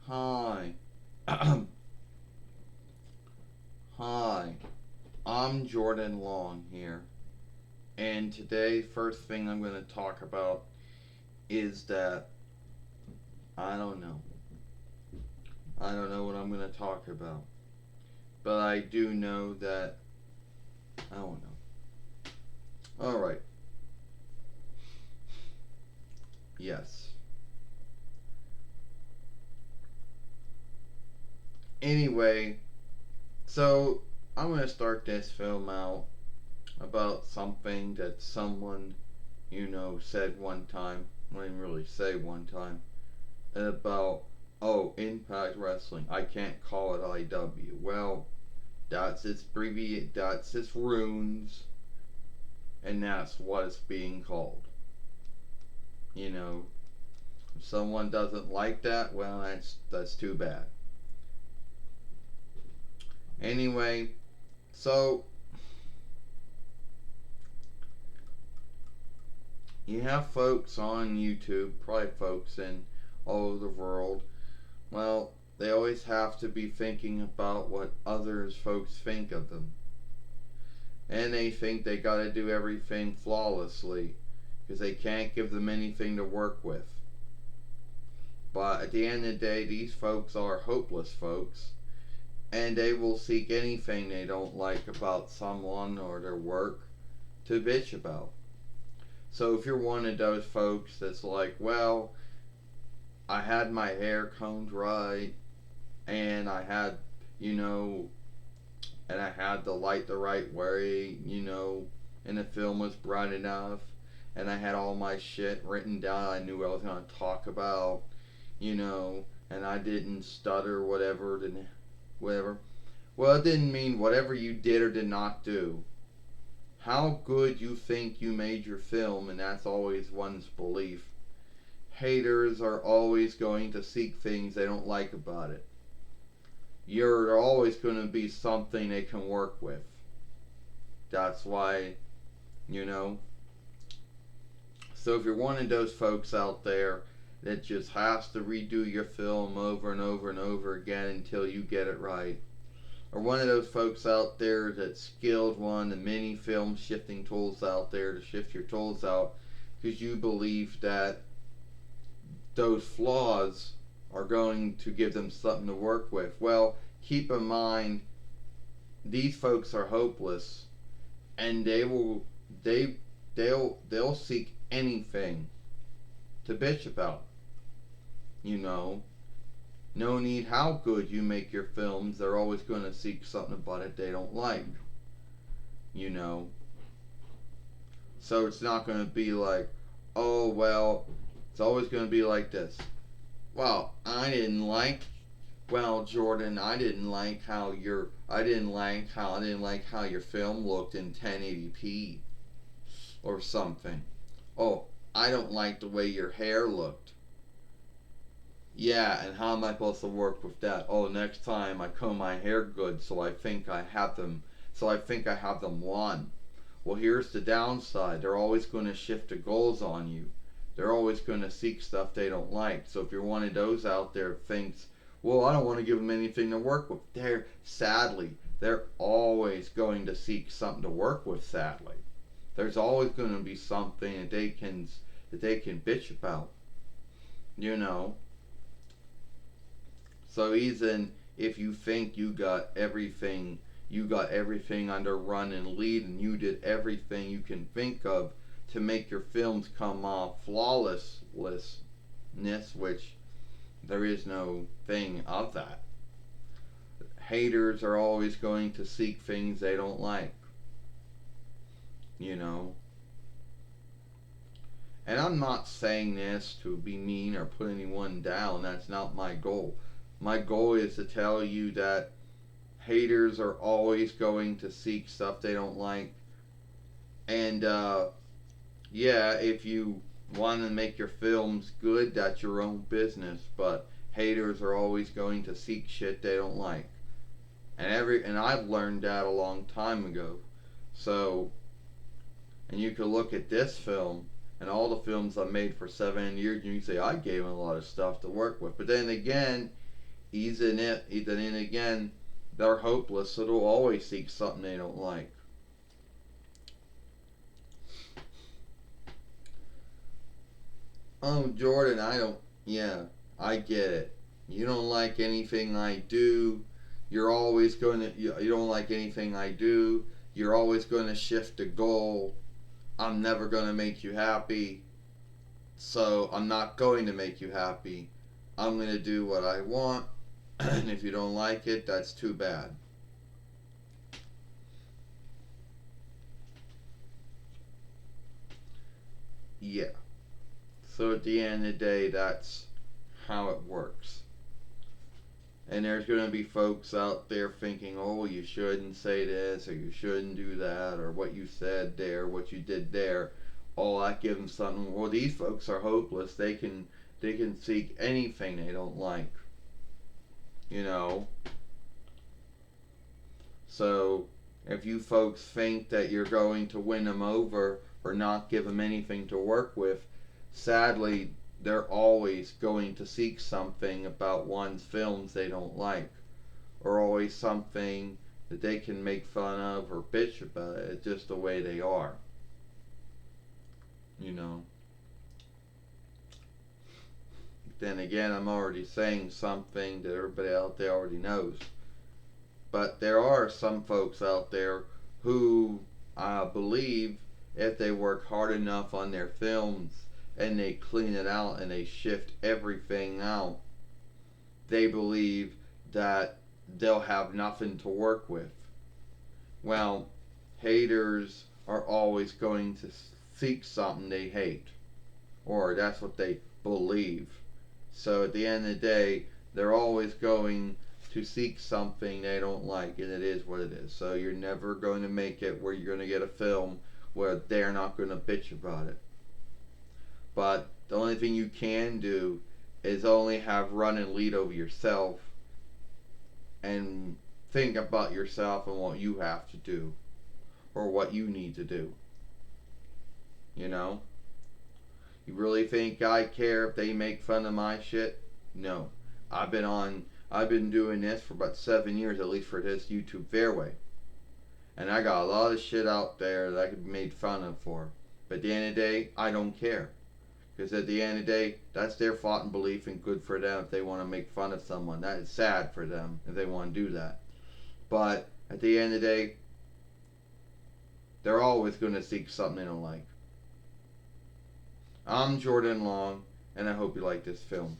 Hi. Hi. I'm Jordan Long here. And today, first thing I'm going to talk about is that I don't know. I don't know what I'm going to talk about. But I do know that I don't know. Alright. Yes. Anyway, so I'm going to start this film out about something that someone, said one time. I didn't really say one time. About, oh, Impact Wrestling. I can't call it IW. Well, that's its runes, and that's what it's being called. You know, if someone doesn't like that, well, that's too bad. Anyway, so you have folks on YouTube, probably folks in all over the world. Well, they always have to be thinking about what others folks think of them. And they think they gotta do everything flawlessly because they can't give them anything to work with. But at the end of the day, these folks are hopeless folks, and they will seek anything they don't like about someone or their work to bitch about. So if you're one of those folks that's like, well, I had my hair combed right, and I had, you know, and I had the light the right way, and the film was bright enough, and I had all my shit written down. I knew what I was going to talk about, and I didn't stutter, whatever. Well, it didn't mean whatever you did or did not do. How good you think you made your film, and that's always one's belief. Haters are always going to seek things they don't like about it. You're always going to be something they can work with. That's why, you know. So if you're one of those folks out there that just has to redo your film over and over and over again until you get it right, or one of those folks out there that's skilled one of the many film shifting tools out there to shift your tools out because you believe that those flaws are going to give them something to work with. Well, keep in mind these folks are hopeless, and they they'll seek anything to bitch about. You know, no need how good you make your films, they're always going to seek something about it they don't like. You know, so it's not going to be like, oh well, it's always going to be like this. Well, Jordan, I didn't like how your film looked in 1080p or something. Oh, I don't like the way your hair looked. Yeah, and how am I supposed to work with that? Oh, next time I comb my hair good, so I think I have them won. Well, here's the downside. They're always going to shift the goals on you. They're always going to seek stuff they don't like. So if you're one of those out there thinks, well, I don't want to give them anything to work with. They're always going to seek something to work with. Sadly, there's always going to be something that they can bitch about. You know. So even if you think you got everything under run and lead, and you did everything you can think of to make your films come off flawlessness, which there is no thing of that. Haters are always going to seek things they don't like, you know. And I'm not saying this to be mean or put anyone down. That's not my goal. My goal is to tell you that haters are always going to seek stuff they don't like. And yeah, if you want to make your films good, that's your own business. But haters are always going to seek shit they don't like. And I've learned that a long time ago. So, and you can look at this film and all the films I made for 7 years, and you can say I gave them a lot of stuff to work with. But then again, Even it, then again, they're hopeless, so they'll always seek something they don't like. Oh, Jordan, I don't. Yeah, I get it. You don't like anything I do. You're always going to. You don't like anything I do. You're always going to shift the goal. I'm never going to make you happy. So I'm not going to make you happy. I'm going to do what I want. And if you don't like it, that's too bad. Yeah. So at the end of the day, that's how it works. And there's going to be folks out there thinking, oh, you shouldn't say this, or you shouldn't do that, or what you said there, what you did there. Oh, I give them something. Well, these folks are hopeless. They can seek anything they don't like. You know. So if you folks think that you're going to win them over or not give them anything to work with, sadly, they're always going to seek something about one's films they don't like, or always something that they can make fun of or bitch about it. It's just the way they are. You know. Then again, I'm already saying something that everybody out there already knows. But there are some folks out there who believe if they work hard enough on their films and they clean it out and they shift everything out, they believe that they'll have nothing to work with. Well, haters are always going to seek something they hate, or that's what they believe. So at the end of the day, they're always going to seek something they don't like, and it is what it is. So you're never going to make it where you're going to get a film where they're not going to bitch about it. But the only thing you can do is only have run and lead over yourself and think about yourself and what you have to do or what you need to do. You know? You really think I care if they make fun of my shit? No. I've been doing this for about 7 years, at least for this YouTube Fairway. And I got a lot of shit out there that I could be made fun of for. But at the end of the day, I don't care. Because at the end of the day, that's their thought and belief, and good for them if they want to make fun of someone. That is sad for them if they want to do that. But at the end of the day, they're always going to seek something they don't like. I'm Jordan Long, and I hope you like this film.